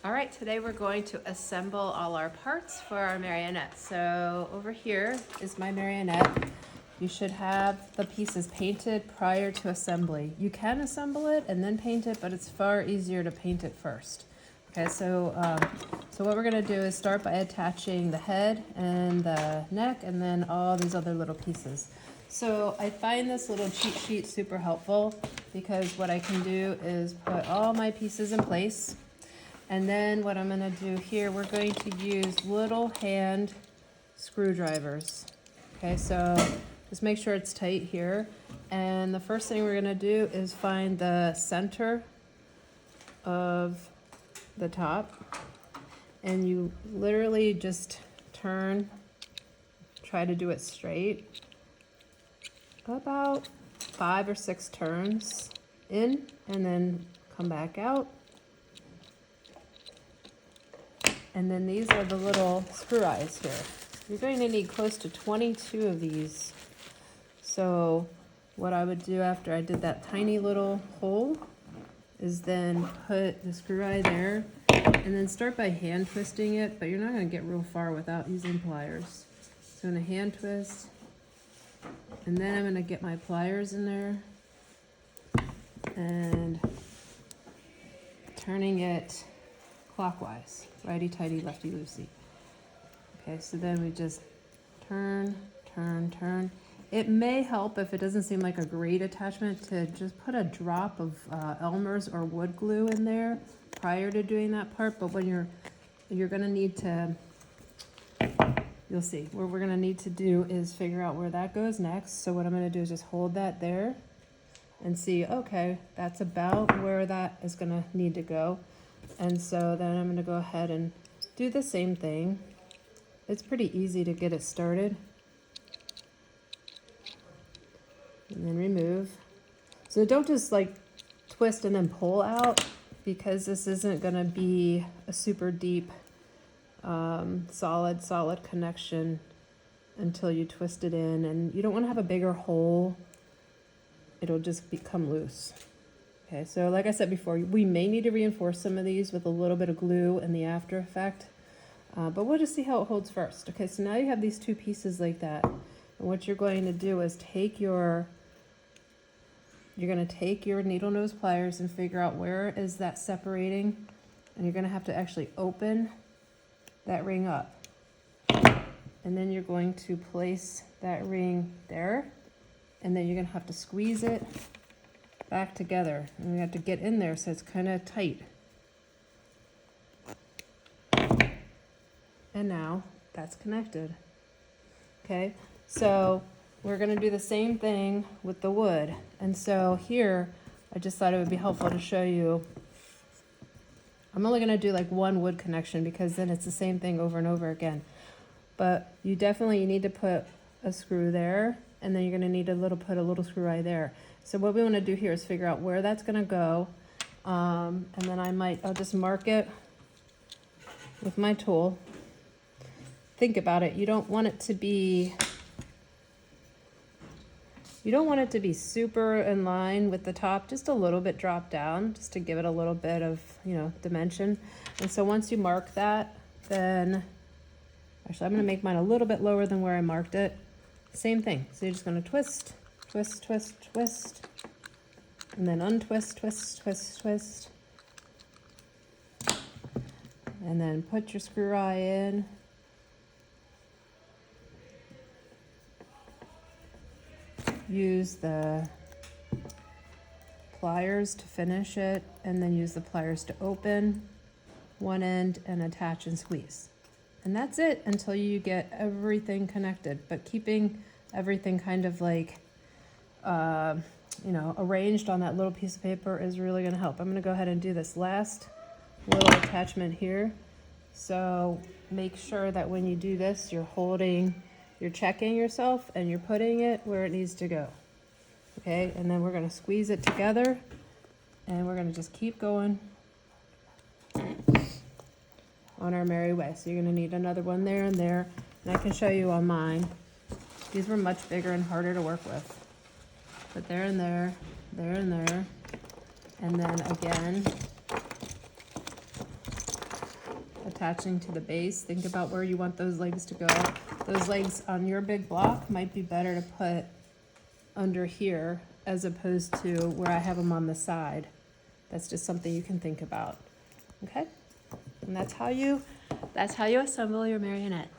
All right, today we're going to assemble all our parts for our marionette. So over here is my marionette. You should have the pieces painted prior to assembly. You can assemble it and then paint it, but it's far easier to paint it first. Okay, so what we're gonna do is start by attaching the head and the neck and then all these other little pieces. So I find this little cheat sheet super helpful because what I can do is put all my pieces in place. And then what I'm gonna do here, we're going to use little hand screwdrivers. Okay, so just make sure it's tight here. And the first thing we're gonna do is find the center of the top. And you literally just turn, try to do it straight. About 5 or 6 turns in and then come back out. And then these are the little screw eyes here. You're going to need close to 22 of these. So what I would do after I did that tiny little hole is then put the screw eye there and then start by hand twisting it, but you're not going to get real far without using pliers. So I'm going to hand twist, and then I'm going to get my pliers in there and turning it clockwise, righty-tighty, lefty-loosey. Okay, so then we just turn, turn, turn. It may help if it doesn't seem like a great attachment to just put a drop of Elmer's or wood glue in there prior to doing that part, but when you're gonna need to, you'll see, what we're gonna need to do is figure out where that goes next. So what I'm gonna do is just hold that there and see, okay, that's about where that is gonna need to go. And so then I'm gonna go ahead and do the same thing. It's pretty easy to get it started. And then remove. So don't just like twist and then pull out, because this isn't gonna be a super deep, solid connection until you twist it in. And you don't wanna have a bigger hole. It'll just become loose. Okay, so like I said before, we may need to reinforce some of these with a little bit of glue in the after effect, but we'll just see how it holds first. Okay, so now you have these two pieces like that. And what you're going to do is you're gonna take your needle nose pliers and figure out where is that separating, and you're gonna have to actually open that ring up. And then you're going to place that ring there, and then you're gonna have to squeeze it back together, and we have to get in there so it's kind of tight. And now that's connected. Okay, so we're gonna do the same thing with the wood. And so here, I just thought it would be helpful to show you. I'm only gonna do like one wood connection because then it's the same thing over and over again. But you need to put a screw there, and then you're gonna need put a little screw eye there. So what we want to do here is figure out where that's going to go, and then I'll just mark it with my tool. Think about it. You don't want it to be super in line with the top, just a little bit drop down, just to give it a little bit of, dimension. And so once you mark that, then actually I'm going to make mine a little bit lower than where I marked it. Same thing. So you're just going to twist, twist, twist, twist, and then untwist, twist, twist, twist. And then put your screw eye in. Use the pliers to finish it, and then use the pliers to open one end and attach and squeeze. And that's it until you get everything connected, but keeping everything kind of like arranged on that little piece of paper is really going to help. I'm going to go ahead and do this last little attachment here. So make sure that when you do this, you're checking yourself and you're putting it where it needs to go. Okay, and then we're going to squeeze it together, and we're going to just keep going on our merry way. So you're going to need another one there and there, and I can show you on mine. These were much bigger and harder to work with. But there and there, there and there, and then again, attaching to the base. Think about where you want those legs to go. Those legs on your big block might be better to put under here as opposed to where I have them on the side. That's just something you can think about. Okay? And that's how you assemble your marionette.